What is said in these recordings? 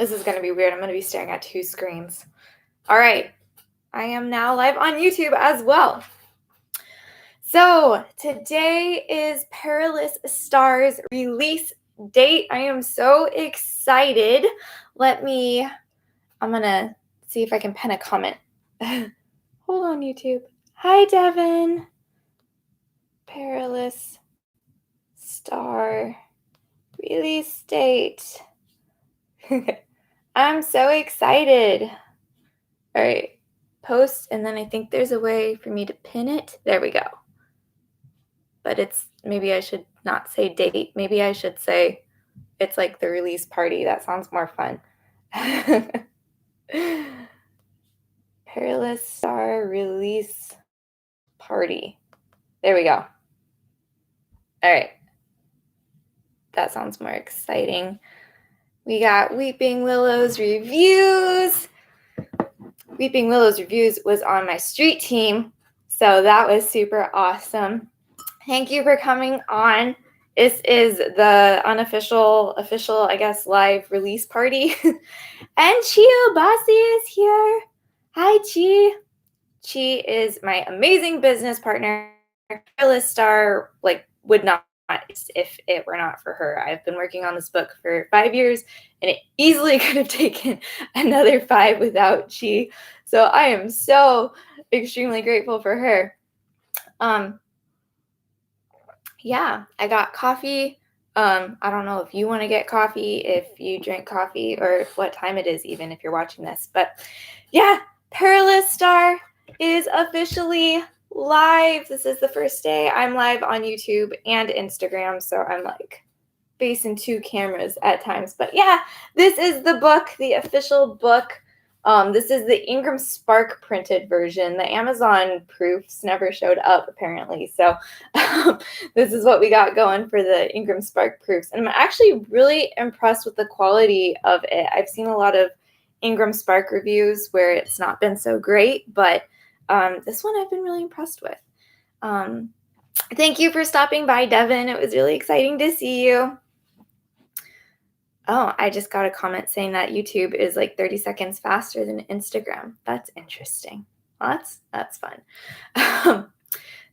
This is going to be weird. I'm going to be staring at two screens. All right. I am now live on YouTube as well. So today is Perilous Star's release date. I am so excited. I'm going to see if I can pen a comment. Hold on, YouTube. Hi, Devin. Perilous Star release date. I'm so excited. All right, post, and then I think there's a way for me to pin it. There we go. But maybe I should not say date. Maybe I should say it's like the release party. That sounds more fun. Perilous Star release party. There we go. All right. That sounds more exciting. We got Weeping Willow's reviews. Weeping Willow's reviews was on my street team, so that was super awesome. Thank you for coming on. This is the unofficial, I guess, live release party. And Chio Bassi is here. Hi, Chi. Chi is my amazing business partner. Perilous Star, would not if it were not for her. I've been working on this book for 5 years, and it easily could have taken another 5 without Chi. So I am so extremely grateful for her. Yeah, I got coffee. I don't know if you want to get coffee, if you drink coffee, or what time it is, even if you're watching this. But yeah, Perilous Star is officially live. This is the first day I'm live on YouTube and Instagram, so I'm facing 2 cameras at times. But yeah, this is the book, the official book. This is the Ingram Spark printed version. The Amazon proofs never showed up, apparently. So this is what we got going for the Ingram Spark proofs. And I'm actually really impressed with the quality of it. I've seen a lot of Ingram Spark reviews where it's not been so great, but this one I've been really impressed with. Thank you for stopping by, Devin. It was really exciting to see you. Oh, I just got a comment saying that YouTube is 30 seconds faster than Instagram. That's interesting. Well, that's fun.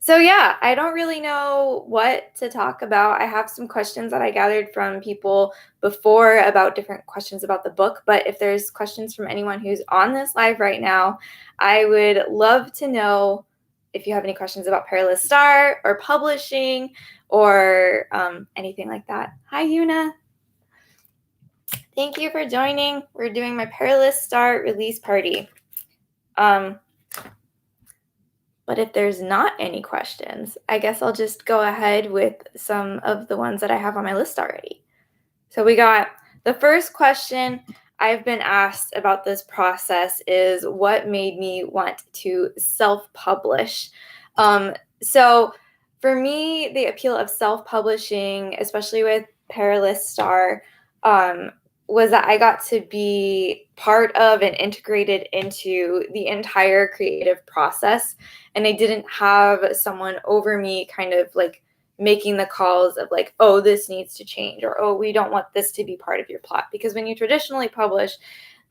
So yeah, I don't really know what to talk about. I have some questions that I gathered from people before about different questions about the book, but if there's questions from anyone who's on this live right now, I would love to know if you have any questions about Perilous Star or publishing or anything like that. Hi, Yuna. Thank you for joining. We're doing my Perilous Star release party. But if there's not any questions, I guess I'll just go ahead with some of the ones that I have on my list already. So we got the first question I've been asked about this process is what made me want to self-publish. So for me, the appeal of self-publishing, especially with Perilous Star, was that I got to be part of and integrated into the entire creative process. And I didn't have someone over me kind of making the calls of oh, this needs to change, or oh, we don't want this to be part of your plot. Because when you traditionally publish,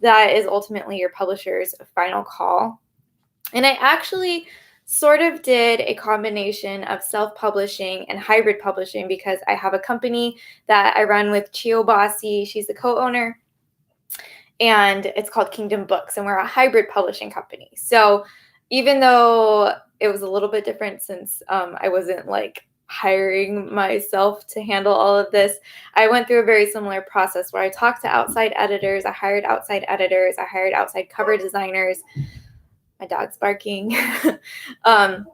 that is ultimately your publisher's final call. And I actually sort of did a combination of self-publishing and hybrid publishing because I have a company that I run with Chio Bassi. She's the co-owner, and it's called Kingdom Books, and we're a hybrid publishing company. So even though it was a little bit different since I wasn't hiring myself to handle all of this, I went through a very similar process where I talked to outside editors, I hired outside editors, I hired outside cover designers. My dog's barking. That's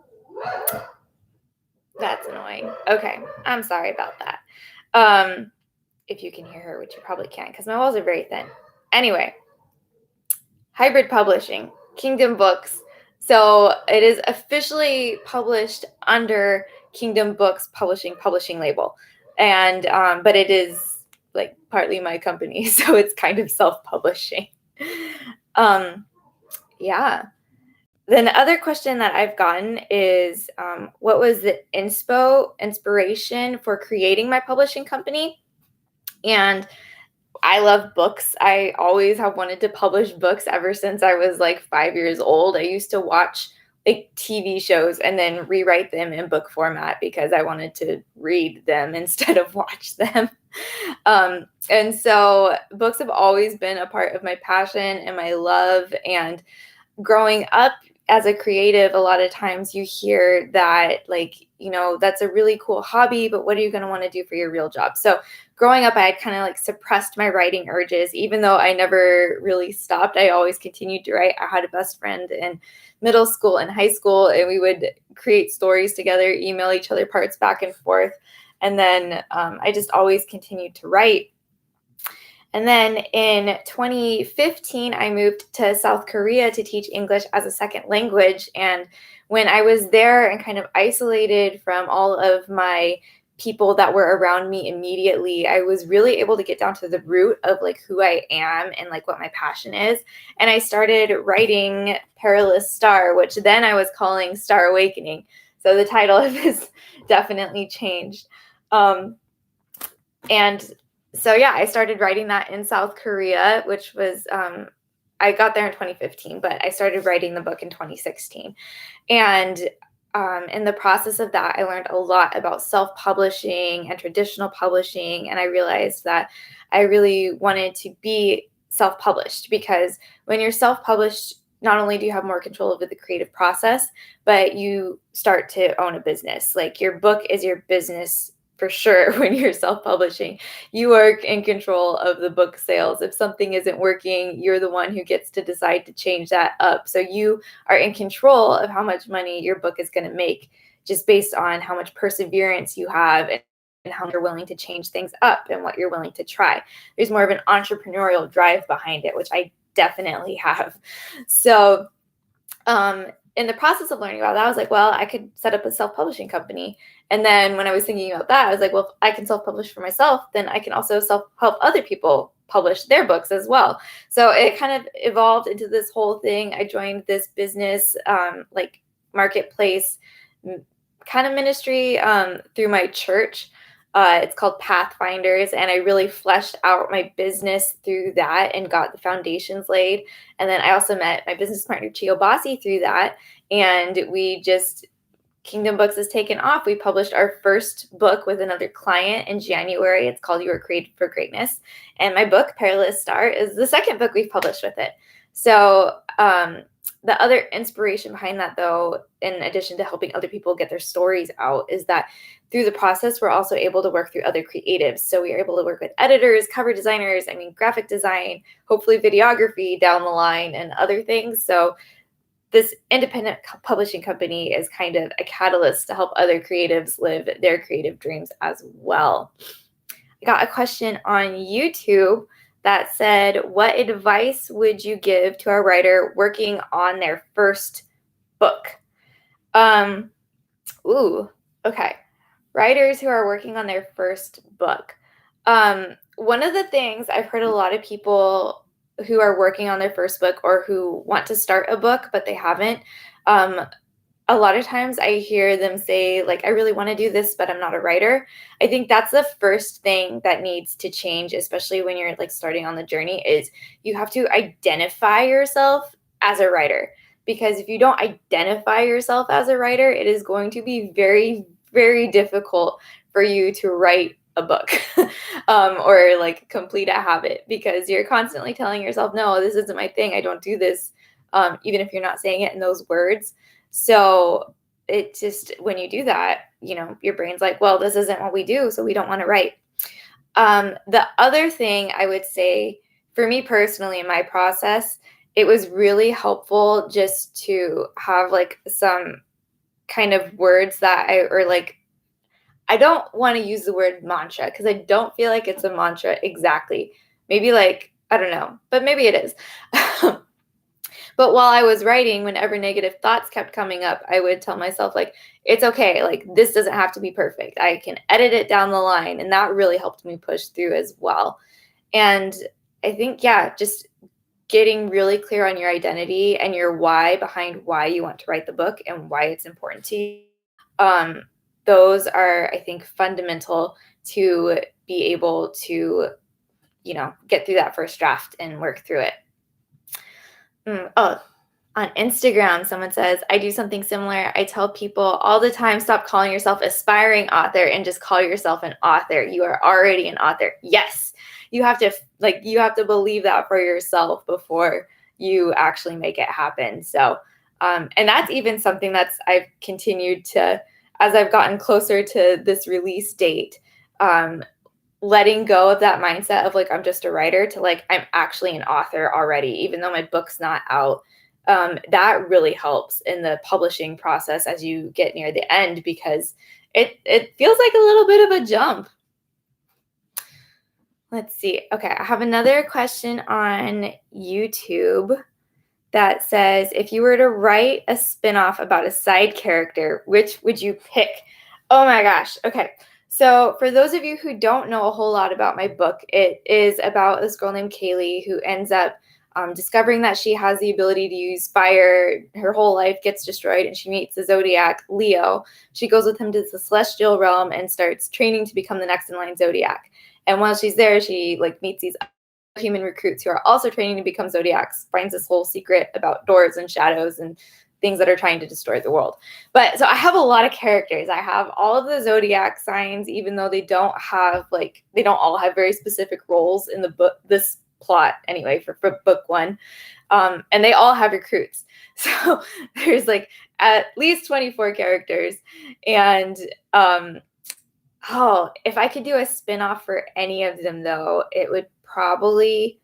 annoying. Okay, I'm sorry about that. If you can hear her, which you probably can't because my walls are very thin. Anyway, hybrid publishing, Kingdom Books. So it is officially published under Kingdom Books publishing label. And but it is partly my company, so it's kind of self-publishing. Yeah. Then the other question that I've gotten is, what was the inspiration for creating my publishing company? And I love books. I always have wanted to publish books ever since I was like 5 years old. I used to watch like TV shows and then rewrite them in book format because I wanted to read them instead of watch them. And so books have always been a part of my passion and my love. And growing up as a creative, a lot of times you hear that, like, that's a really cool hobby, but what are you going to want to do for your real job? So growing up, I had kind of like suppressed my writing urges, even though I never really stopped. I always continued to write. I had a best friend in middle school and high school, and we would create stories together, email each other parts back and forth. And then I just always continued to write. And then in 2015, I moved to South Korea to teach English as a second language. And when I was there and kind of isolated from all of my people that were around me immediately, I was really able to get down to the root of like who I am and like what my passion is. And I started writing Perilous Star, which then I was calling Star Awakening. So the title of this definitely changed. And so, yeah, I started writing that in South Korea, which was, I got there in 2015, but I started writing the book in 2016. And in the process of that, I learned a lot about self-publishing and traditional publishing. And I realized that I really wanted to be self-published, because when you're self-published, not only do you have more control over the creative process, but you start to own a business. Like, your book is your business for sure. When you're self-publishing, you are in control of the book sales. If something isn't working, you're the one who gets to decide to change that up. So you are in control of how much money your book is going to make, just based on how much perseverance you have and how you're willing to change things up and what you're willing to try. There's more of an entrepreneurial drive behind it, which I definitely have. So in the process of learning about that, I was like, well, I could set up a self-publishing company. And then when I was thinking about that, I was like, well, if I can self-publish for myself, then I can also help other people publish their books as well. So it kind of evolved into this whole thing. I joined this business, like marketplace kind of ministry through my church. It's called Pathfinders, and I really fleshed out my business through that and got the foundations laid. And then I also met my business partner, Chio Bossi, through that. And Kingdom Books has taken off. We published our first book with another client in January. It's called You Were Created for Greatness. And my book, Perilous Star, is the second book we've published with it. So the other inspiration behind that, though, in addition to helping other people get their stories out, is that through the process, we're also able to work through other creatives. So we are able to work with editors, cover designers, graphic design, hopefully videography down the line, and other things. So this independent publishing company is kind of a catalyst to help other creatives live their creative dreams as well. I got a question on YouTube that said, what advice would you give to a writer working on their first book? Okay. Writers who are working on their first book. One of the things I've heard a lot of people who are working on their first book, or who want to start a book but they haven't, a lot of times I hear them say, like, I really want to do this, but I'm not a writer. I think that's the first thing that needs to change, especially when you're like starting on the journey, is you have to identify yourself as a writer. Because if you don't identify yourself as a writer, it is going to be very, very difficult for you to write a book or like complete a habit, because you're constantly telling yourself, no, this isn't my thing. I don't do this, even if you're not saying it in those words. So it just, when you do that, your brain's like, well, this isn't what we do, so we don't want to write. The other thing I would say, for me personally, in my process, it was really helpful just to have like some kind of words that I don't want to use the word mantra, because I don't feel like it's a mantra exactly. Maybe like, I don't know, but maybe it is. But while I was writing, whenever negative thoughts kept coming up, I would tell myself, like, it's okay. Like, this doesn't have to be perfect. I can edit it down the line. And that really helped me push through as well. And I think, yeah, just getting really clear on your identity and your why behind why you want to write the book and why it's important to you. Those are, I think, fundamental to be able to get through that first draft and work through it. Oh, on Instagram, someone says, I do something similar. I tell people all the time, stop calling yourself aspiring author and just call yourself an author. You are already an author. Yes. You have to believe that for yourself before you actually make it happen. So, and that's even something I've continued to, as I've gotten closer to this release date, letting go of that mindset of like, I'm just a writer to like, I'm actually an author already, even though my book's not out. That really helps in the publishing process as you get near the end, because it feels like a little bit of a jump. Let's see. Okay, I have another question on YouTube that says, if you were to write a spinoff about a side character, which would you pick? Oh my gosh. Okay. So for those of you who don't know a whole lot about my book, it is about this girl named Kaylee who ends up discovering that she has the ability to use fire. Her whole life gets destroyed, and she meets the Zodiac, Leo. She goes with him to the celestial realm and starts training to become the next in line Zodiac. And while she's there, she meets these human recruits who are also training to become Zodiacs, finds this whole secret about doors and shadows and things that are trying to destroy the world. But so I have a lot of characters. I have all of the Zodiac signs, even though they don't all have very specific roles in the book, this plot anyway, for book one. And they all have recruits. So there's at least 24 characters. And if I could do a spinoff for any of them, though, it would probably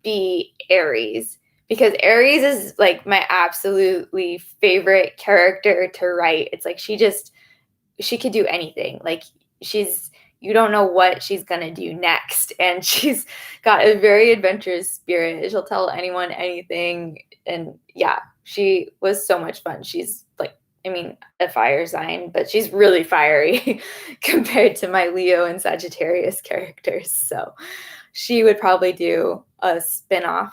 be Aries, because Aries is my absolutely favorite character to write. It's she could do anything. You don't know what she's going to do next. And she's got a very adventurous spirit. She'll tell anyone anything. And yeah, she was so much fun. She's a fire sign, but she's really fiery compared to my Leo and Sagittarius characters. So she would probably do a spinoff.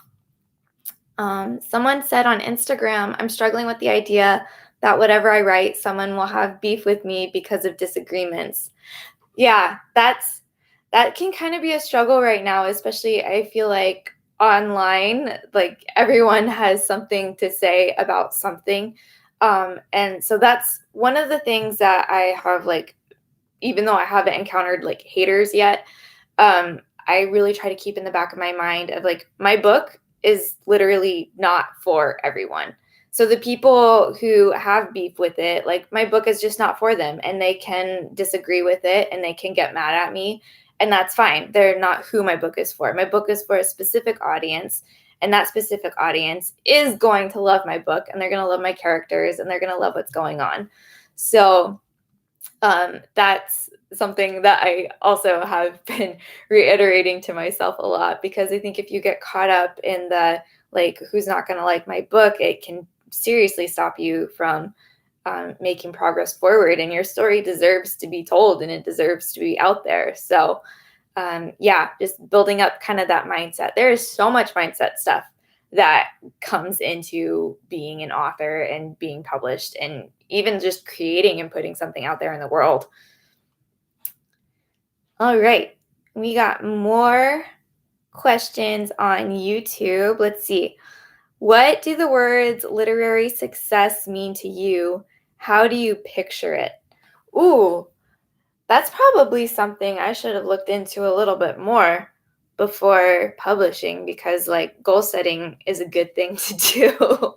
Someone said on Instagram, I'm struggling with the idea that whatever I write, someone will have beef with me because of disagreements. Yeah, that can kind of be a struggle right now, especially I feel like online, everyone has something to say about something. And so that's one of the things that I have, even though I haven't encountered haters yet, I really try to keep in the back of my mind of my book is literally not for everyone. So the people who have beef with it, my book is just not for them, and they can disagree with it and they can get mad at me, and that's fine. They're not who my book is for. My book is for a specific audience, and that specific audience is going to love my book, and they're going to love my characters, and they're going to love what's going on. So that's something that I also have been reiterating to myself a lot, because I think if you get caught up in the who's not going to like my book, it can seriously stop you from making progress forward, and your story deserves to be told and it deserves to be out there. So just building up kind of that mindset. There is so much mindset stuff that comes into being an author and being published, and even just creating and putting something out there in the world. All right, we got more questions on YouTube. Let's see. What do the words literary success mean to you? How do you picture it? Ooh, that's probably something I should have looked into a little bit more before publishing, because goal setting is a good thing to do.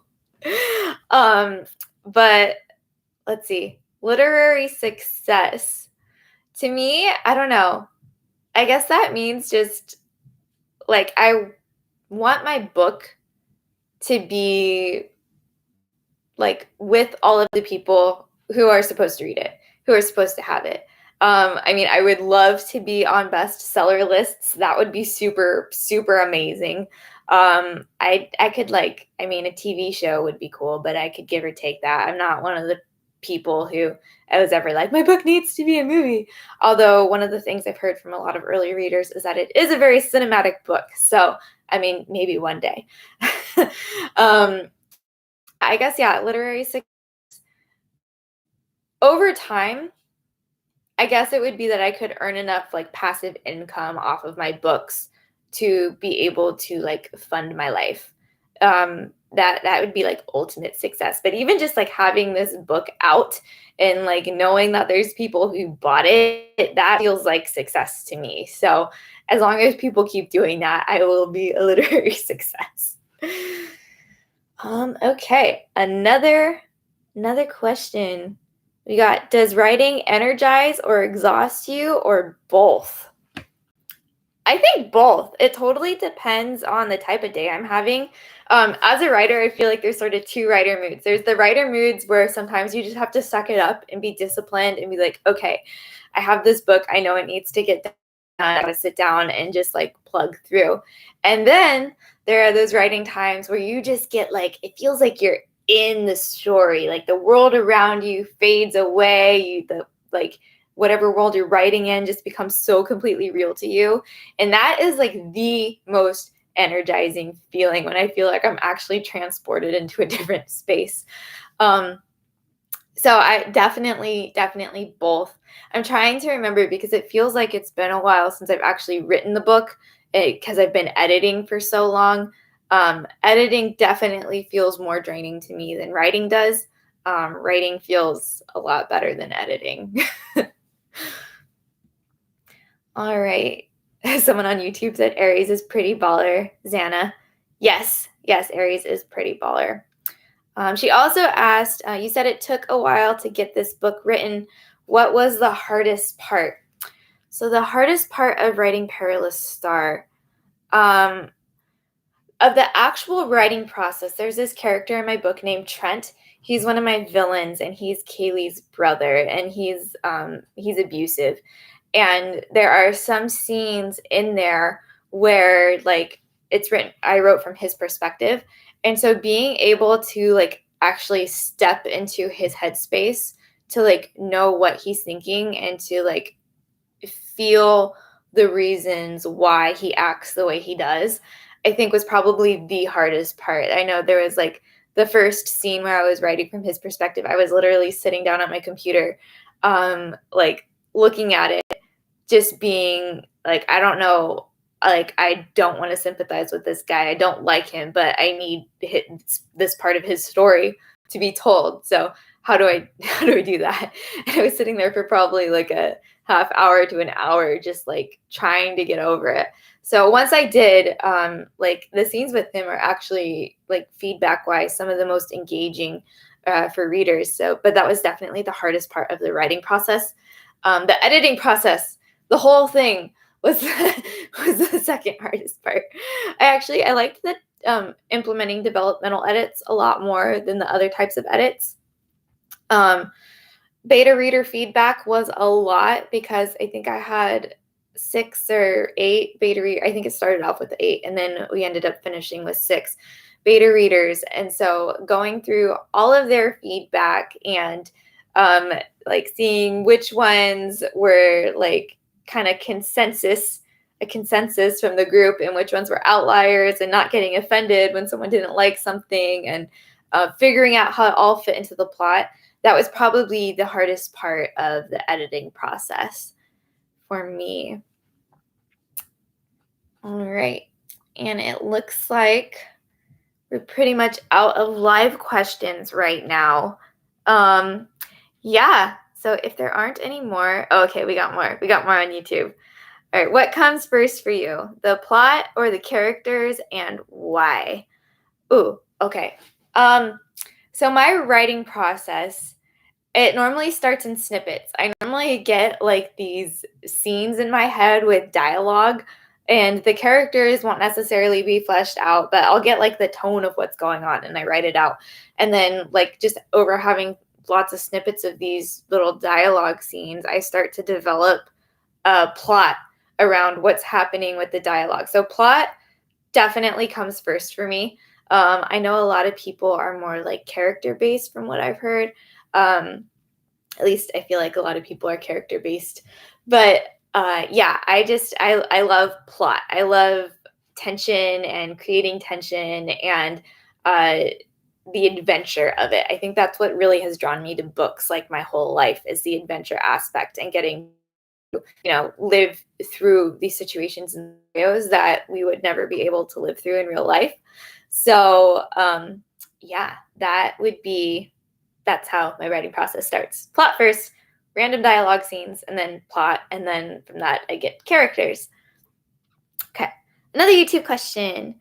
But let's see. Literary success. To me, I don't know. I guess that means just I want my book to be with all of the people who are supposed to read it, who are supposed to have it. I would love to be on bestseller lists. That would be super, super amazing. I could a TV show would be cool, but I could give or take that. I'm not one of the people who I was ever my book needs to be a movie. Although one of the things I've heard from a lot of early readers is that it is a very cinematic book. So, maybe one day. I guess, literary success. Over time, I guess it would be that I could earn enough passive income off of my books to be able to like fund my life. That would be like ultimate success. But even just like having this book out and like knowing that there's people who bought it, that feels like success to me. So as long as people keep doing that, I will be a literary success. Okay, another question. We got, does writing energize or exhaust you, or both? I think both. It totally depends on the type of day I'm having. As a writer, I feel like there's sort of two writer moods. There's the writer moods where sometimes you just have to suck it up and be disciplined and be like, okay, I have this book. I know it needs to get done. I gotta sit down and just like plug through. And then there are those writing times where you just get like, it feels like you're in the story, like the world around you fades away. Whatever world you're writing in just becomes so completely real to you. And that is like the most energizing feeling, when I feel like I'm actually transported into a different space. So I definitely both. I'm trying to remember because it feels like it's been a while since I've actually written the book, because I've been editing for so long. Editing definitely feels more draining to me than writing does. Writing feels a lot better than editing. All right. Someone on YouTube said Aries is pretty baller. Xana. Yes, Aries is pretty baller. She also asked, you said it took a while to get this book written. What was the hardest part? So the hardest part of writing Perilous Star, of the actual writing process, there's this character in my book named Trent. He's one of my villains, and he's Kaylee's brother, and he's abusive. And there are some scenes in there where like I wrote from his perspective. And so being able to like actually step into his headspace to like know what he's thinking and to like feel the reasons why he acts the way he does, I think was probably the hardest part. I know there was like the first scene where I was writing from his perspective, I was literally sitting down at my computer, like looking at it, just being like, I don't know, like, I don't want to sympathize with this guy. I don't like him, but I need this part of his story to be told. So how do I do that? And I was sitting there for probably like a half hour to an hour, just like trying to get over it. So once I did, like the scenes with him are actually like feedback wise, some of the most engaging for readers. So, but that was definitely the hardest part of the writing process. The editing process, the whole thing was the second hardest part. I liked the implementing developmental edits a lot more than the other types of edits. Beta reader feedback was a lot because I think I had 6 or 8 beta readers. I think it started off with 8, and then we ended up finishing with 6 beta readers. And so going through all of their feedback and like seeing which ones were like kind of a consensus from the group, and which ones were outliers, and not getting offended when someone didn't like something, and figuring out how it all fit into the plot. That was probably the hardest part of the editing process for me. All right. And it looks like we're pretty much out of live questions right now. Yeah. So if there aren't any more, okay, we got more. We got more on YouTube. All right. What comes first for you? The plot or the characters, and why? Ooh, okay. So my writing process, it normally starts in snippets. I normally get like these scenes in my head with dialogue, and the characters won't necessarily be fleshed out, but I'll get like the tone of what's going on and I write it out. And then like just over having lots of snippets of these little dialogue scenes, I start to develop a plot around what's happening with the dialogue. So plot definitely comes first for me. I know a lot of people are more like character based from what I've heard. At least I feel like a lot of people are character based. But yeah, I love plot. I love tension and creating tension and the adventure of it. I think that's what really has drawn me to books like my whole life, is the adventure aspect and getting live through these situations and scenarios that we would never be able to live through in real life. So yeah, that's how my writing process starts. Plot first, random dialogue scenes, and then plot, and then from that I get characters. Okay, another YouTube question.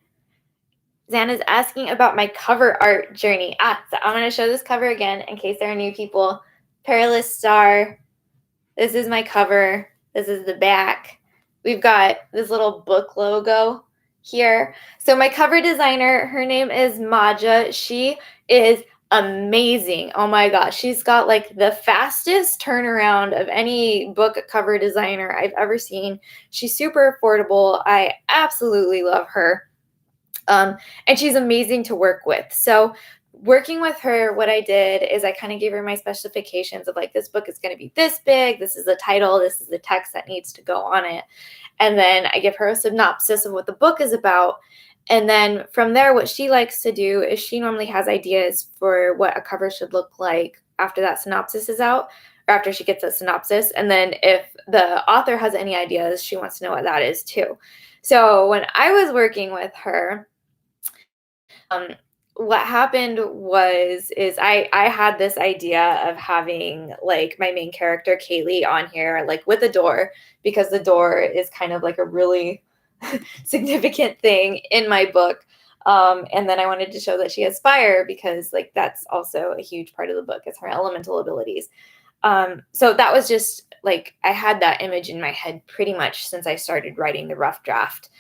Xana's asking about my cover art journey. So I'm going to show this cover again in case there are new people. Perilous Star. This is my cover. This is the back. We've got this little book logo here. So my cover designer, her name is Maja. She is amazing. Oh my gosh. She's got like the fastest turnaround of any book cover designer I've ever seen. She's super affordable. I absolutely love her. And she's amazing to work with. So working with her, what I did is I kind of gave her my specifications of like, this book is going to be this big. This is the title. This is the text that needs to go on it. And then I give her a synopsis of what the book is about. And then from there, what she likes to do is she normally has ideas for what a cover should look like after that synopsis is out, or after she gets a synopsis. And then if the author has any ideas, she wants to know what that is too. So when I was working with her, what happened is I had this idea of having like my main character Kaylee on here like with a door, because the door is kind of like a really significant thing in my book. And then I wanted to show that she has fire because like that's also a huge part of the book is her elemental abilities. So that was just like I had that image in my head pretty much since I started writing the rough draft.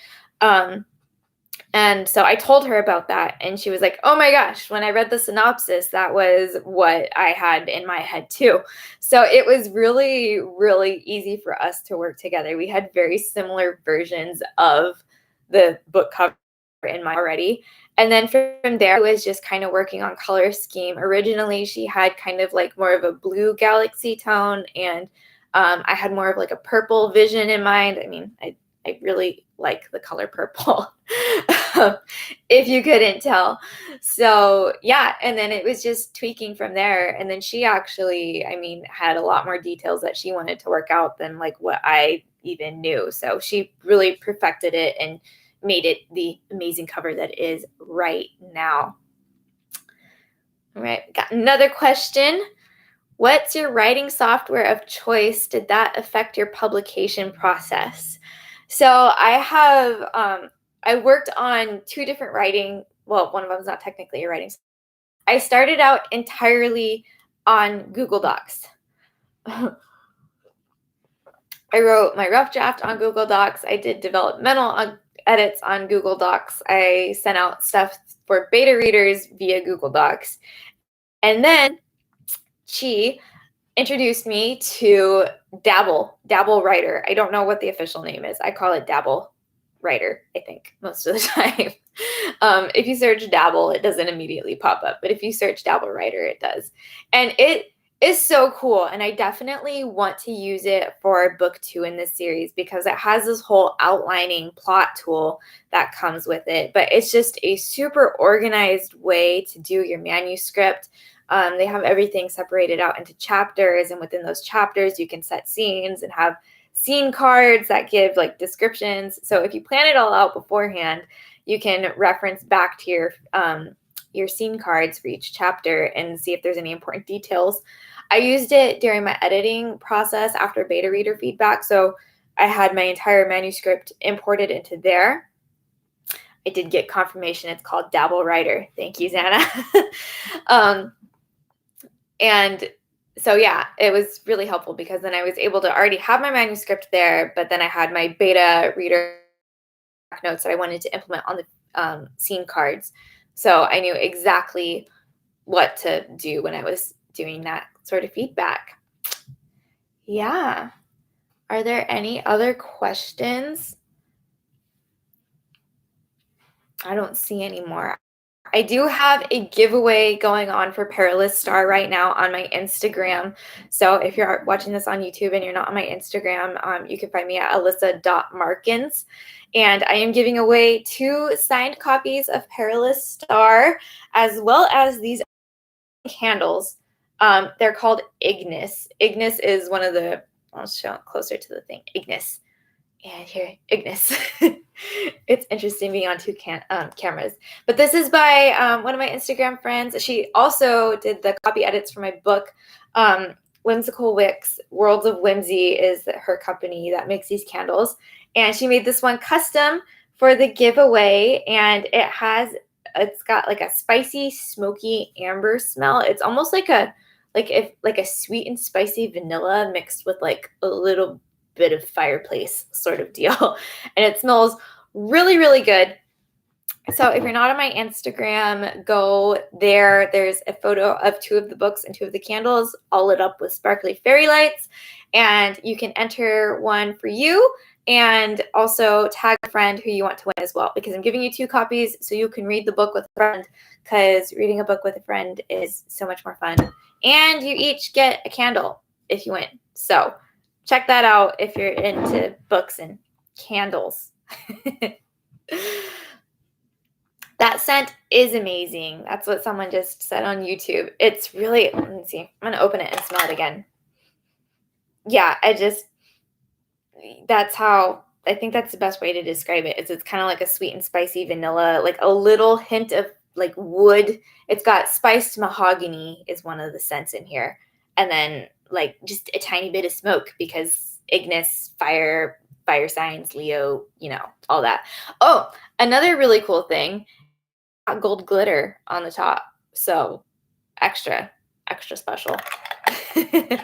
And so I told her about that, and she was like, oh my gosh, when I read the synopsis, that was what I had in my head too. So it was really, really easy for us to work together. We had very similar versions of the book cover in mind already. And then from there, it was just kind of working on color scheme. Originally, she had kind of like more of a blue galaxy tone, and I had more of like a purple vision in mind. I mean, I really like the color purple, if you couldn't tell. So yeah, and then it was just tweaking from there. And then she actually, I mean, had a lot more details that she wanted to work out than like what I even knew. So she really perfected it and made it the amazing cover that it is right now. All right, got another question. What's your writing software of choice? Did that affect your publication process? So I have, I worked on two different writing. Well, one of them is not technically a writing. I started out entirely on Google Docs. I wrote my rough draft on Google Docs. I did developmental edits on Google Docs. I sent out stuff for beta readers via Google Docs. And then she introduced me to Dabble Writer. I don't know what the official name is. I call it Dabble Writer, I think, most of the time. If you search Dabble, it doesn't immediately pop up. But if you search Dabble Writer, it does. And it is so cool. And I definitely want to use it for book 2 in this series because it has this whole outlining plot tool that comes with it. But it's just a super organized way to do your manuscript. They have everything separated out into chapters, and within those chapters, you can set scenes and have scene cards that give like descriptions. So if you plan it all out beforehand, you can reference back to your scene cards for each chapter and see if there's any important details. I used it during my editing process after beta reader feedback. So I had my entire manuscript imported into there. I did get confirmation. It's called Dabble Writer. Thank you, Xana. And so, yeah, it was really helpful because then I was able to already have my manuscript there, but then I had my beta reader notes that I wanted to implement on the scene cards. So I knew exactly what to do when I was doing that sort of feedback. Yeah. Are there any other questions? I don't see any more. I do have a giveaway going on for Perilous Star right now on my Instagram. So if you're watching this on YouTube and you're not on my Instagram, you can find me at alyssa.markins. And I am giving away 2 signed copies of Perilous Star, as well as these candles. They're called Ignis. Ignis is one of the I'll show it closer to the thing. Ignis. And here, Ignis. It's interesting being on two cameras. But this is by one of my Instagram friends. She also did the copy edits for my book. Whimsical Wicks, Worlds of Whimsy is her company that makes these candles. And she made this one custom for the giveaway. And it's got like a spicy, smoky amber smell. It's almost like a sweet and spicy vanilla mixed with like a little bit of fireplace sort of deal. And it smells really, really good. So if you're not on my Instagram, go there. There's a photo of 2 of the books and 2 of the candles all lit up with sparkly fairy lights. And you can enter one for you and also tag a friend who you want to win as well, because I'm giving you 2 copies so you can read the book with a friend, because reading a book with a friend is so much more fun. And you each get a candle if you win. So check that out if you're into books and candles. That scent is amazing. That's what someone just said on YouTube. It's really, let me see. I'm going to open it and smell it again. Yeah, I think that's the best way to describe it. It's kind of like a sweet and spicy vanilla, like a little hint of like wood. It's got spiced mahogany is one of the scents in here. And then like just a tiny bit of smoke, because Ignis, fire signs, Leo, all that. Oh, another really cool thing, gold glitter on the top. So extra special. It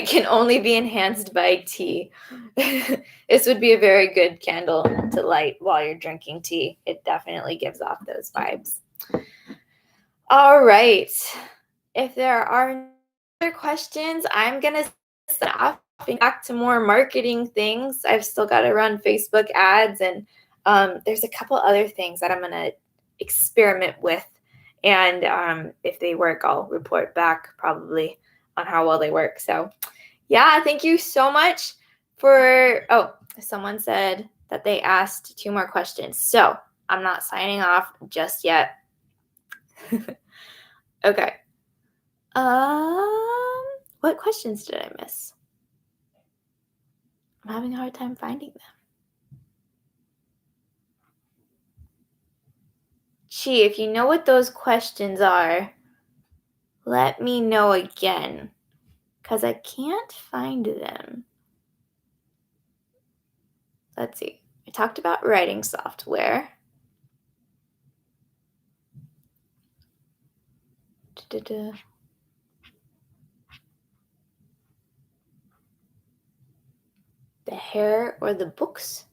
can only be enhanced by tea. This would be a very good candle to light while you're drinking tea. It definitely gives off those vibes. All right. If there are other questions, I'm going to stop back to more marketing things. I've still got to run Facebook ads, and there's a couple other things that I'm going to experiment with. And if they work, I'll report back probably on how well they work. So yeah, thank you so much someone said that they asked 2 more questions. So I'm not signing off just yet. Okay. What questions did I miss? I'm having a hard time finding them. Gee, if you know what those questions are, let me know again, because I can't find them. Let's see. I talked about writing software. The hair or the books?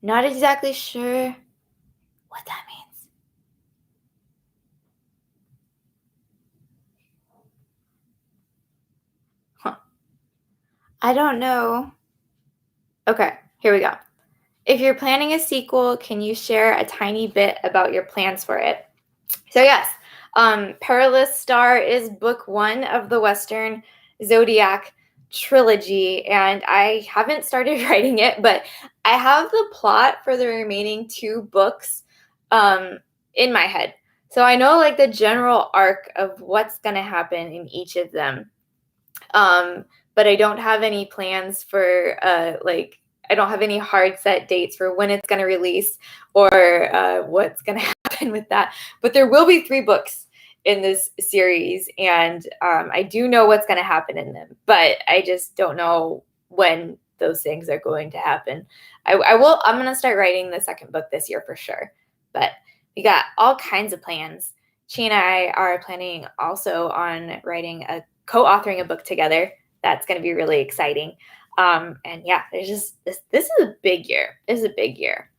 Not exactly sure what that means. Huh. I don't know. Okay, here we go. If you're planning a sequel, can you share a tiny bit about your plans for it? So yes, Perilous Star is book 1 of the Western Zodiac Trilogy, and I haven't started writing it, but I have the plot for the remaining 2 books in my head. So I know like the general arc of what's going to happen in each of them, but I don't have any plans for I don't have any hard set dates for when it's going to release or what's going to happen with that. But there will be 3 books in this series, and I do know what's going to happen in them, but I just don't know when those things are going to happen. I'm going to start writing the 2nd book this year for sure, but we got all kinds of plans. She and I are planning also on co-authoring a book together. That's going to be really exciting. And yeah, there's just this is a big year. This is a big year.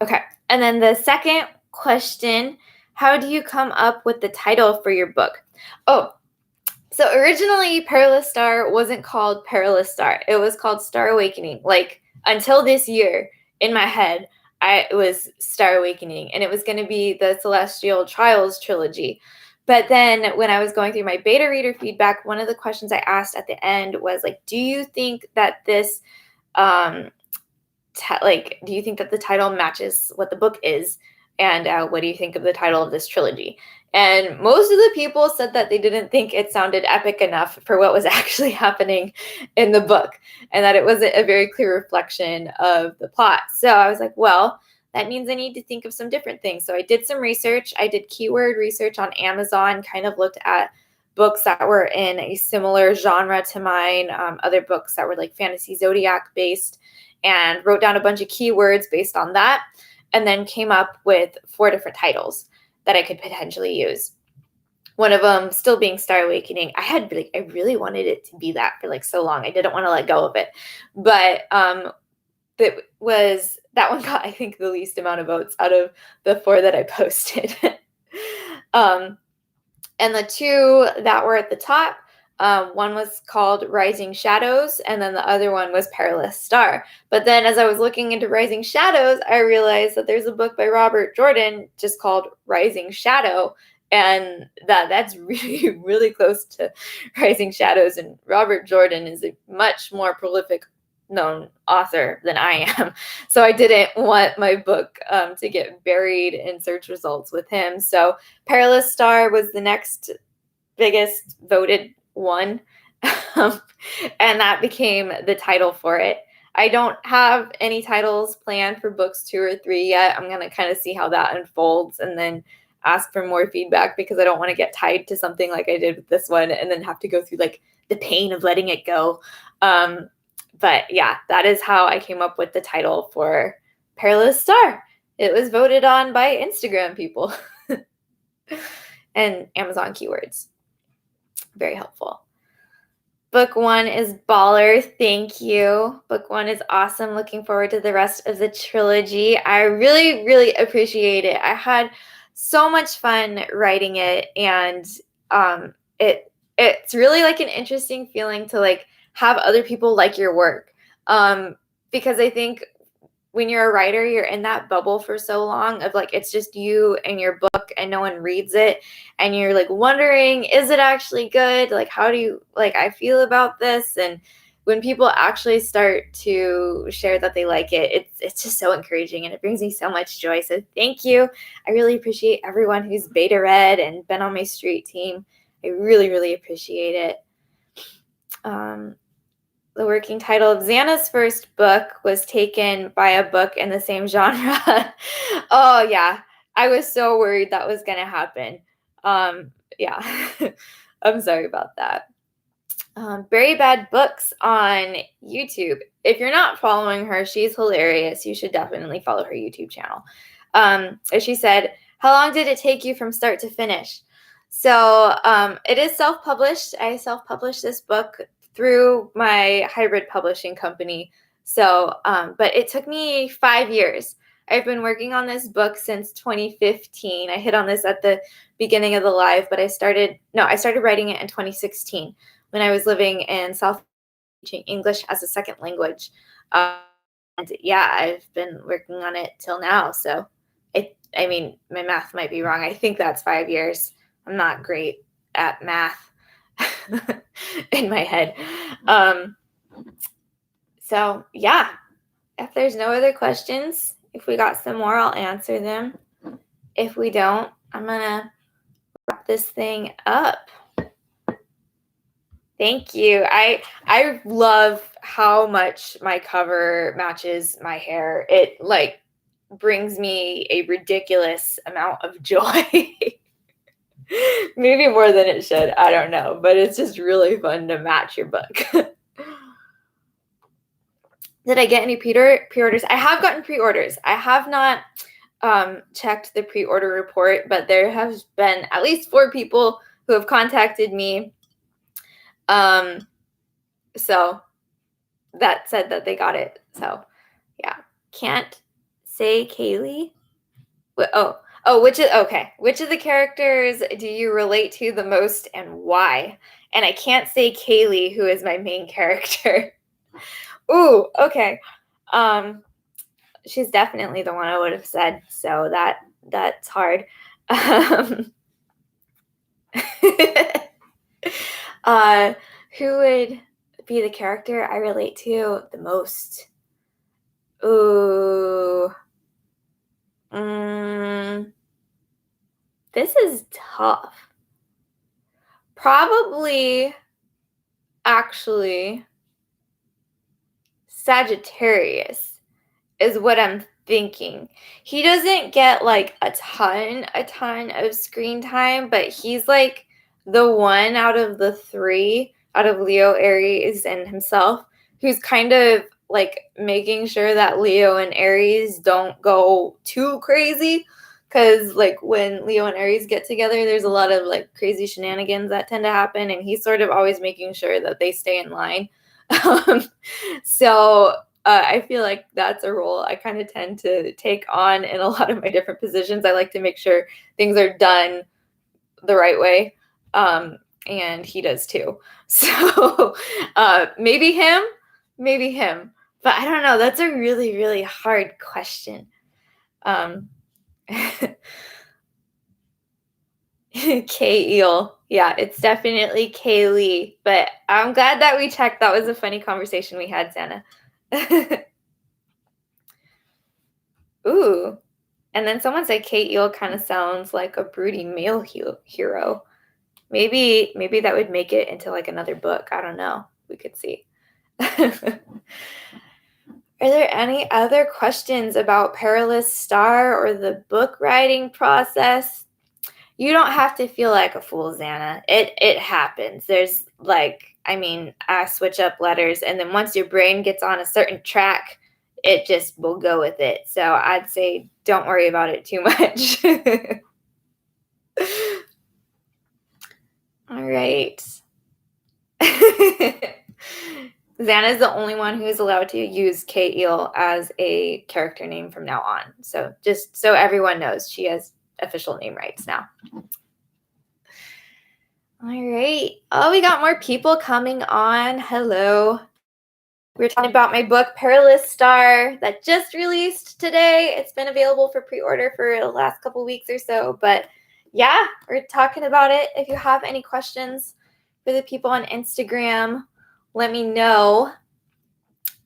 Okay. And then the second question, how do you come up with the title for your book? Oh, so originally Perilous Star wasn't called Perilous Star. It was called Star Awakening. Like until this year in my head, it was Star Awakening, and it was going to be the Celestial Trials trilogy. But then when I was going through my beta reader feedback, one of the questions I asked at the end was like, do you think that this, do you think that the title matches what the book is? And what do you think of the title of this trilogy? And most of the people said that they didn't think it sounded epic enough for what was actually happening in the book, and that it wasn't a very clear reflection of the plot. So I was like, well, that means I need to think of some different things. So I did some research. I did keyword research on Amazon, kind of looked at books that were in a similar genre to mine, other books that were like fantasy Zodiac based, and wrote down a bunch of keywords based on that, and then came up with 4 different titles that I could potentially use. One of them still being Star Awakening. I really wanted it to be that for like so long. I didn't want to let go of it. But that one got, I think, the least amount of votes out of the 4 that I posted. And the 2 that were at the top, one was called Rising Shadows, and then the other one was Perilous Star. But then as I was looking into Rising Shadows, I realized that there's a book by Robert Jordan just called Rising Shadow, and that's really, really close to Rising Shadows. And Robert Jordan is a much more prolific known author than I am. So I didn't want my book to get buried in search results with him. So Perilous Star was the next biggest voted one. And that became the title for it. I don't have any titles planned for books 2 or 3 yet. I'm going to kind of see how that unfolds and then ask for more feedback, because I don't want to get tied to something like I did with this one and then have to go through like the pain of letting it go. But yeah, that is how I came up with the title for Perilous Star. It was voted on by Instagram people and Amazon keywords. Very helpful. Book 1 is baller. Thank you. Book 1 is awesome. Looking forward to the rest of the trilogy. I really, really appreciate it. I had so much fun writing it, and it's really like an interesting feeling to like have other people like your work, because I think when you're a writer, you're in that bubble for so long of like, it's just you and your book and no one reads it. And you're like wondering, is it actually good? Like, how do you, like, I feel about this? And when people actually start to share that they like it, it's just so encouraging, and it brings me so much joy. So thank you. I really appreciate everyone who's beta read and been on my street team. I really, really appreciate it. The working title of Xana's first book was taken by a book in the same genre. Oh, yeah. I was so worried that was going to happen. Yeah. I'm sorry about that. Very Bad Books on YouTube. If you're not following her, she's hilarious. You should definitely follow her YouTube channel. As she said, how long did it take you from start to finish? So it is self-published. I self-published this book through my hybrid publishing company. So, but it took me 5 years. I've been working on this book since 2015. I hit on this at the beginning of the live, but I started writing it in 2016 when I was living in South, teaching English as a second language. And yeah, I've been working on it till now. So I mean, my math might be wrong. I think that's 5 years. I'm not great at math in my head. So yeah, if there's no other questions, if we got some more, I'll answer them. If we don't, I'm gonna wrap this thing up. Thank you. I love how much my cover matches my hair. It like brings me a ridiculous amount of joy. Maybe more than it should. I don't know, but it's just really fun to match your book. Did I get any pre-orders? I have gotten pre-orders. I have not checked the pre-order report, but there have been at least 4 people who have contacted me. So that said that they got it. So yeah, can't say Kaylee. Which of the characters do you relate to the most and why? And I can't say Kaylee, who is my main character. Ooh, okay. She's definitely the one I would have said, so that's hard. Who would be the character I relate to the most? Ooh. This is tough. Probably, actually, Sagittarius is what I'm thinking. He doesn't get like a ton of screen time, but he's like the one out of the three, out of Leo, Aries, and himself, who's kind of like making sure that Leo and Aries don't go too crazy. Because like when Leo and Aries get together, there's a lot of like crazy shenanigans that tend to happen, and he's sort of always making sure that they stay in line. Um, so I feel like that's a role I kind of tend to take on in a lot of my different positions. I like to make sure things are done the right way. And he does too. So maybe him, maybe him. But I don't know. That's a really, really hard question. Um, K Eel. Yeah, it's definitely Kaylee. But I'm glad that we checked. That was a funny conversation we had, Santa. Ooh. And then someone said Kate Eel kind of sounds like a broody male hero. Maybe that would make it into like another book. I don't know. We could see. Are there any other questions about Perilous Star or the book writing process? You don't have to feel like a fool, Xana. It happens. There's like, I switch up letters, and then once your brain gets on a certain track, it just will go with it. So I'd say don't worry about it too much. All right. Xana is the only one who is allowed to use Kate Eel as a character name from now on. So just so everyone knows, she has official name rights now. All right. Oh, we got more people coming on. Hello. We're talking about my book, Perilous Star, that just released today. It's been available for pre-order for the last couple weeks or so. But yeah, we're talking about it. If you have any questions for the people on Instagram, let me know.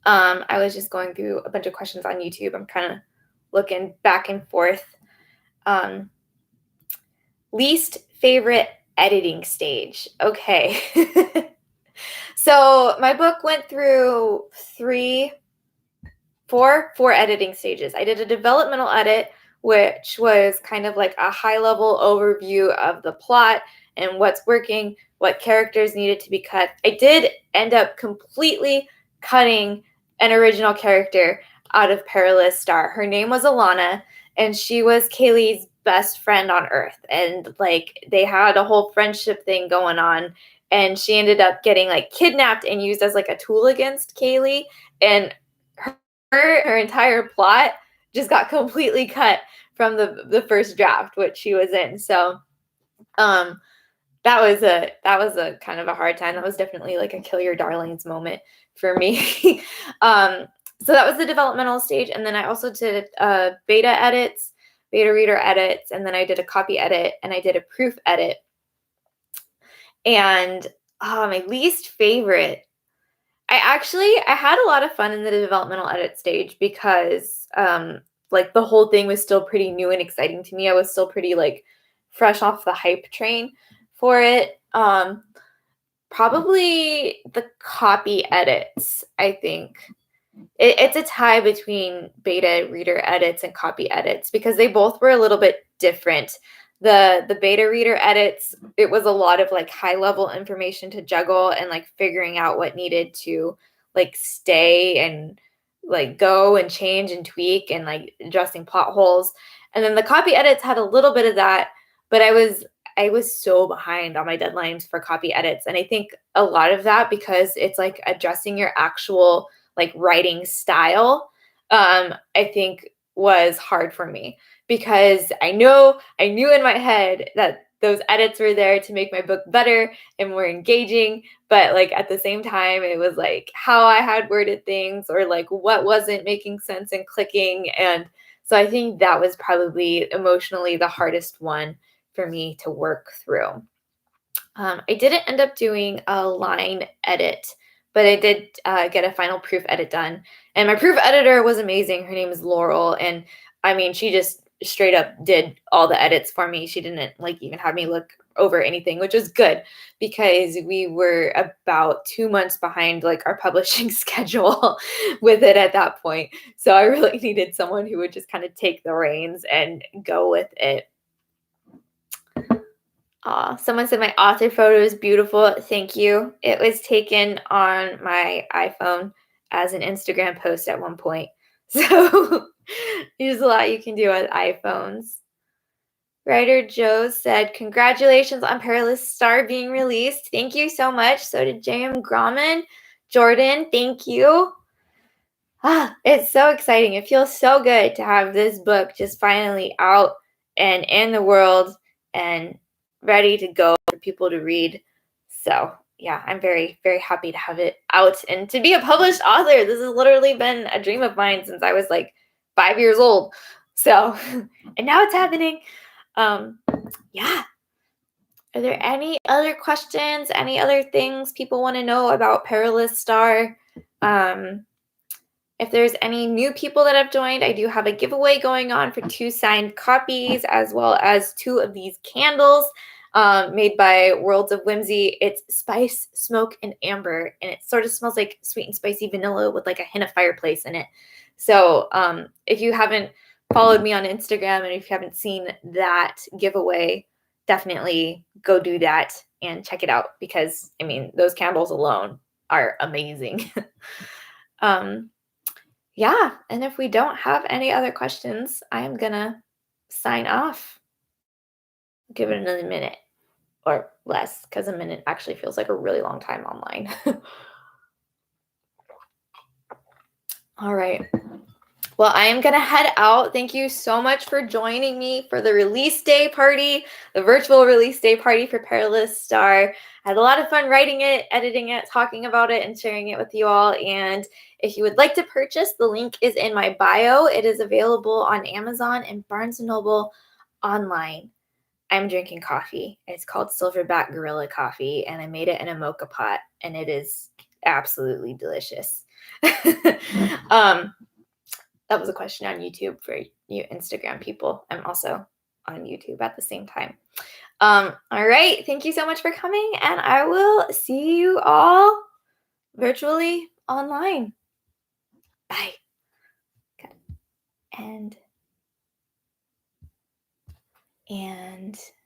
I was just going through a bunch of questions on YouTube. I'm kind of looking back and forth. Least favorite editing stage. Okay. So my book went through four editing stages. I did a developmental edit, which was kind of like a high-level overview of the plot and what's working, what characters needed to be cut. I did end up completely cutting an original character out of Perilous Star. Her name was Alana, and she was Kaylee's best friend on Earth. And like they had a whole friendship thing going on, and she ended up getting like kidnapped and used as like a tool against Kaylee. And her entire plot just got completely cut from the first draft, which she was in. So that was a kind of a hard time. That was definitely like a kill your darlings moment for me. So that was the developmental stage, and then I also did beta reader edits, and then I did a copy edit, and I did a proof edit. And my least favorite, I had a lot of fun in the developmental edit stage because like the whole thing was still pretty new and exciting to me. I was still pretty like fresh off the hype train for it. Probably the copy edits, I think. It's a tie between beta reader edits and copy edits because they both were a little bit different. The beta reader edits, it was a lot of like high level information to juggle and like figuring out what needed to like stay and like go and change and tweak and like adjusting plot holes. And then the copy edits had a little bit of that, but I was so behind on my deadlines for copy edits. And I think a lot of that because it's like addressing your actual like writing style, I think was hard for me because I knew in my head that those edits were there to make my book better and more engaging. But like at the same time, it was like how I had worded things or like what wasn't making sense and clicking. And so I think that was probably emotionally the hardest one for me to work through. I didn't end up doing a line edit, but I did get a final proof edit done. And my proof editor was amazing. Her name is Laurel. And I mean, she just straight up did all the edits for me. She didn't like even have me look over anything, which was good because we were about 2 months behind like our publishing schedule with it at that point. So I really needed someone who would just kind of take the reins and go with it. Someone said my author photo is beautiful. Thank you. It was taken on my iPhone as an Instagram post at one point. So there's a lot you can do with iPhones. Writer Joe said, congratulations on Perilous Star being released. Thank you so much. So did J.M. Grauman. Jordan, thank you. It's so exciting. It feels so good to have this book just finally out and in the world and ready to go for people to read. So yeah, I'm very, very happy to have it out and to be a published author. This has literally been a dream of mine since I was like 5 years old. So, and now it's happening. Yeah. Are there any other questions? Any other things people want to know about Perilous Star? If there's any new people that have joined, I do have a giveaway going on for 2 signed copies, as well as 2 of these candles made by Worlds of Whimsy. It's spice, smoke, and amber, and it sort of smells like sweet and spicy vanilla with like a hint of fireplace in it. So if you haven't followed me on Instagram and if you haven't seen that giveaway, definitely go do that and check it out because, I mean, those candles alone are amazing. Yeah, and if we don't have any other questions, I'm gonna sign off. Give it another minute or less, because a minute actually feels like a really long time online. All right. Well, I am gonna head out. Thank you so much for joining me for the release day party, the virtual release day party for Perilous Star. I had a lot of fun writing it, editing it, talking about it, and sharing it with you all. And if you would like to purchase, the link is in my bio. It is available on Amazon and Barnes & Noble online. I'm drinking coffee. It's called Silverback Gorilla Coffee, and I made it in a mocha pot, and it is absolutely delicious. That was a question on YouTube for you Instagram people. I'm also on YouTube at the same time. All right. Thank you so much for coming, and I will see you all virtually online. Bye. Okay. And